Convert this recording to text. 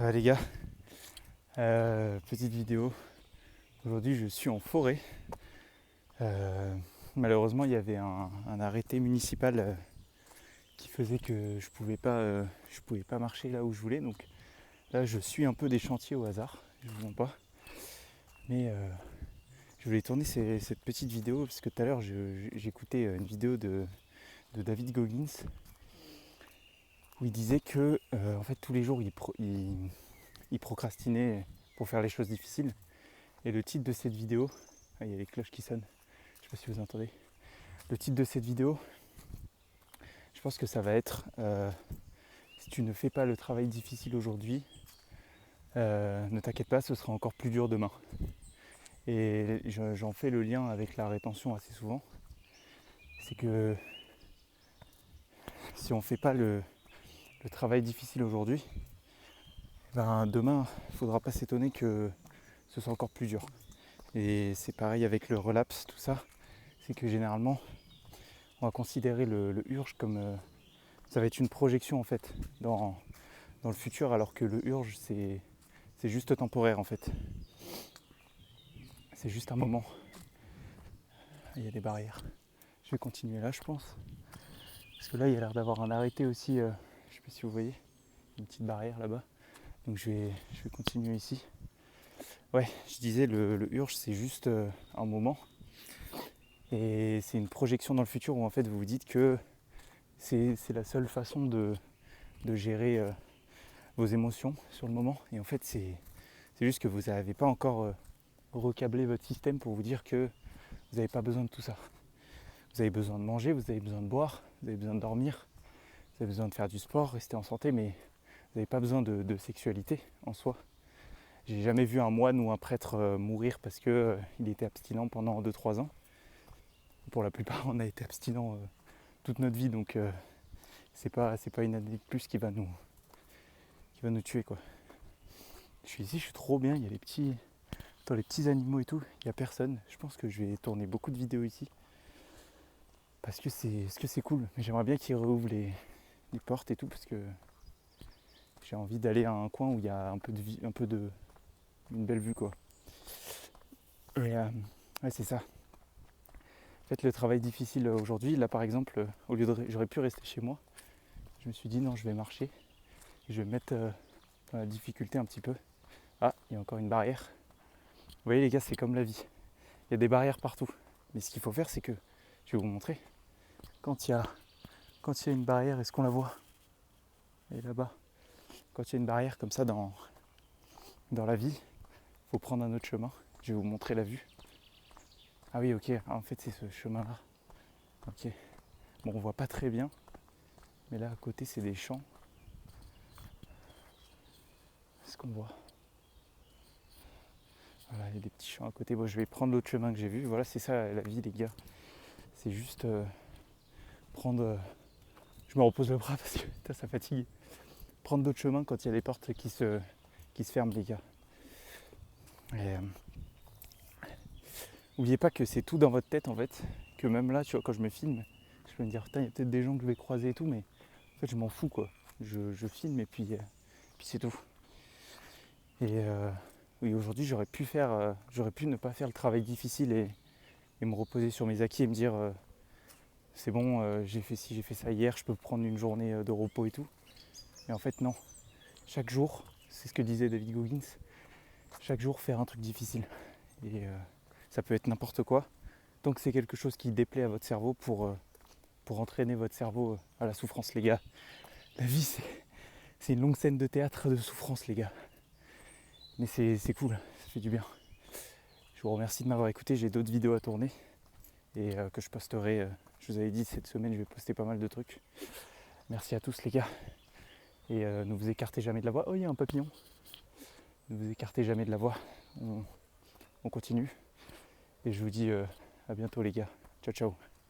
Ça va les gars, petite vidéo. Aujourd'hui je suis en forêt. Malheureusement il y avait un arrêté municipal qui faisait que je pouvais pas marcher là où je voulais. Donc là je suis un peu des chantiers au hasard, je vous mens pas. Mais je voulais tourner cette petite vidéo parce que tout à l'heure j'écoutais une vidéo de David Goggins où il disait que en fait tous les jours il procrastinait pour faire les choses difficiles. Et le titre de cette vidéo, il y a les cloches qui sonnent, je sais pas si vous entendez. Le titre de cette vidéo, je pense que ça va être si tu ne fais pas le travail difficile aujourd'hui, ne t'inquiète pas, ce sera encore plus dur demain. Et j'en fais le lien avec la rétention assez souvent. C'est que si on ne fait pas le travail difficile aujourd'hui, ben demain, il ne faudra pas s'étonner que ce soit encore plus dur. Et c'est pareil avec le relapse, tout ça. C'est que généralement, on va considérer le urge comme ça va être une projection en fait dans le futur, alors que le urge c'est juste temporaire en fait. C'est juste un moment. Il y a des barrières. Je vais continuer là je pense. Parce que là il y a l'air d'avoir un arrêté aussi, je sais pas si vous voyez, une petite barrière là-bas. Donc je vais continuer ici. Ouais, je disais le urge c'est juste un moment. Et c'est une projection dans le futur où en fait vous vous dites que c'est la seule façon de gérer vos émotions sur le moment. Et en fait c'est juste que vous n'avez pas encore recablé votre système pour vous dire que vous n'avez pas besoin de tout ça. Vous avez besoin de manger, vous avez besoin de boire, vous avez besoin de dormir, vous avez besoin de faire du sport, rester en santé, mais vous n'avez pas besoin de sexualité en soi. J'ai jamais vu un moine ou un prêtre mourir parce qu'il était abstinent pendant 2-3 ans. Pour la plupart, on a été abstinent toute notre vie, donc c'est pas une année de plus qui va nous tuer quoi. Je suis ici, je suis trop bien, il y a les petits animaux et tout, il n'y a personne. Je pense que je vais tourner beaucoup de vidéos ici parce que c'est cool, mais j'aimerais bien qu'ils réouvrent les portes et tout parce que j'ai envie d'aller à un coin où il y a un peu de une belle vue quoi. Et ouais, c'est ça. En fait, le travail difficile aujourd'hui, là par exemple, au lieu j'aurais pu rester chez moi, je me suis dit non, je vais marcher, je vais me mettre dans la difficulté un petit peu. Ah, il y a encore une barrière. Vous voyez les gars, c'est comme la vie. Il y a des barrières partout. Mais ce qu'il faut faire, c'est que, je vais vous montrer, quand il y a une barrière, est-ce qu'on la voit? Elle est là-bas. Quand il y a une barrière comme ça dans la vie, il faut prendre un autre chemin. Je vais vous montrer la vue. Ah oui, ok, en fait c'est ce chemin-là. Ok. Bon, on voit pas très bien, mais là à côté c'est des champs. C'est ce qu'on voit. Voilà, il y a des petits champs à côté. Bon, je vais prendre l'autre chemin que j'ai vu. Voilà, c'est ça la vie les gars. C'est juste prendre... je me repose le bras parce que putain, ça fatigue. Prendre d'autres chemins quand il y a des portes qui se ferment les gars. Et n'oubliez pas que c'est tout dans votre tête en fait. Que même là, tu vois, quand je me filme, je peux me dire, putain, il y a peut-être des gens que je vais croiser et tout, mais en fait je m'en fous quoi. Je filme et puis c'est tout. Et oui, aujourd'hui j'aurais pu ne pas faire le travail difficile et me reposer sur mes acquis et me dire c'est bon, j'ai fait ci, j'ai fait ça hier, je peux prendre une journée de repos et tout. Mais en fait non. Chaque jour, c'est ce que disait David Goggins, chaque jour faire un truc difficile. Et ça peut être n'importe quoi, tant que c'est quelque chose qui déplaît à votre cerveau pour entraîner votre cerveau à la souffrance les gars. La vie c'est une longue scène de théâtre de souffrance les gars. Mais c'est cool, ça fait du bien. Je vous remercie de m'avoir écouté, j'ai d'autres vidéos à tourner et que je posterai. Je vous avais dit cette semaine je vais poster pas mal de trucs. Merci à tous les gars. Et ne vous écartez jamais de la voie. Oh il y a un papillon. Ne vous écartez jamais de la voie. On continue. Et je vous dis à bientôt les gars. Ciao ciao.